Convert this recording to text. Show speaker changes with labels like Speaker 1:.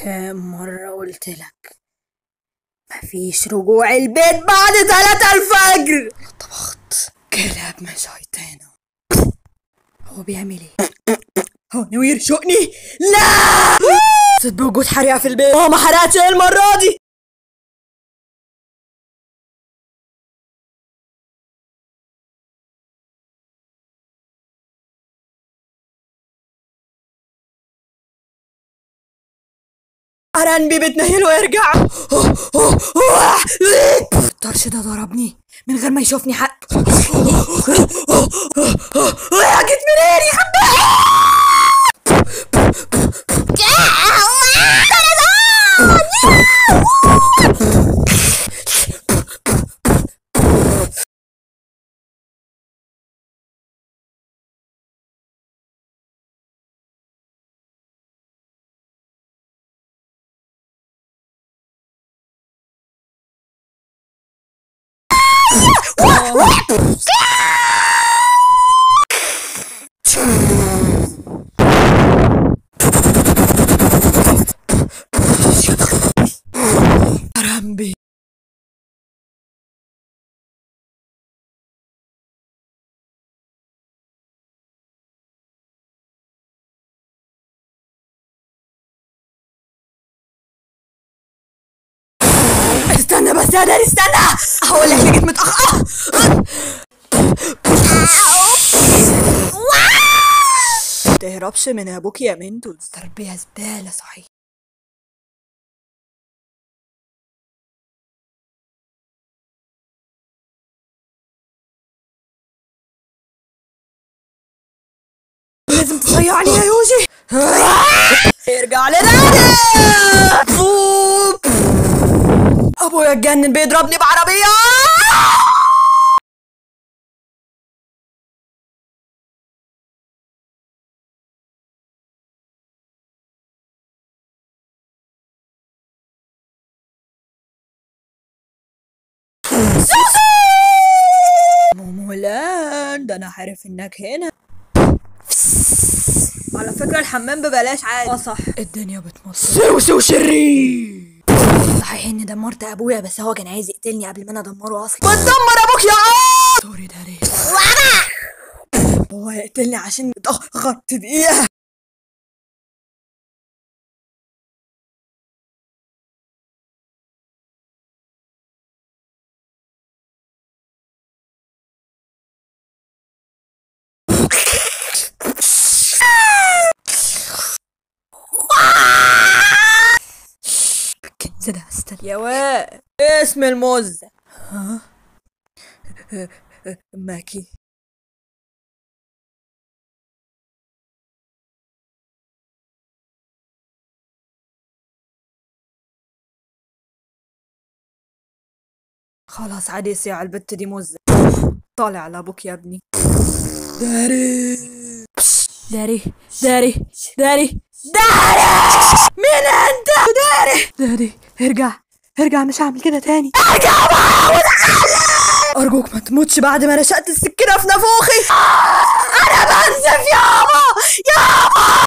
Speaker 1: كام مرة قلتلك مفيش رجوع البيت بعد 3 الفجر. طبخت كلاب من شيطانه. هو بيعمل ايه؟ هو ناوي يرشقني؟ لا صدق بوجود حريقة في البيت. ما حرقتش ايه المرة دي؟ أرنبي بتنهله ويرجع. الطرش ده ضربني من غير ما يشوفني حق. جيت منين يا أرنبي. استنى بس يا داري استنى، هقول لك جيت متأخر. متهربش من ابوك يا مندوز، تربية زبالة صحيح. لازم تصيعني يا يوجي. ارجع لداري. ابويا اتجنن بيضربني بعربية. سوسي مومولان، ده انا عارف انك هنا. على فكرة الحمام ببلاش عادي. صح، الدنيا بتمطر. سوسي وشرير. صحيح اني دمرت ابويا، بس هو كان عايز يقتلني قبل ما انا ادمره اصلا. بتدمر ابوك يا عم. سوري داري. هو هيقتلني عشان اتأخرت دقيقة. كنز ده استنى يا واد. اسم الموز. ها ماكي. خلاص عادي يصيع البت دي موزة. طالع على ابوك يا ابني. داري داري داري داري داري. مين انت؟ داري ارجع مش هعمل كده تاني. ارجع بقى وتعالى. ارجوك ما تموتش بعد ما رشقت السكينة في نافوخي. انا بنزف يابا.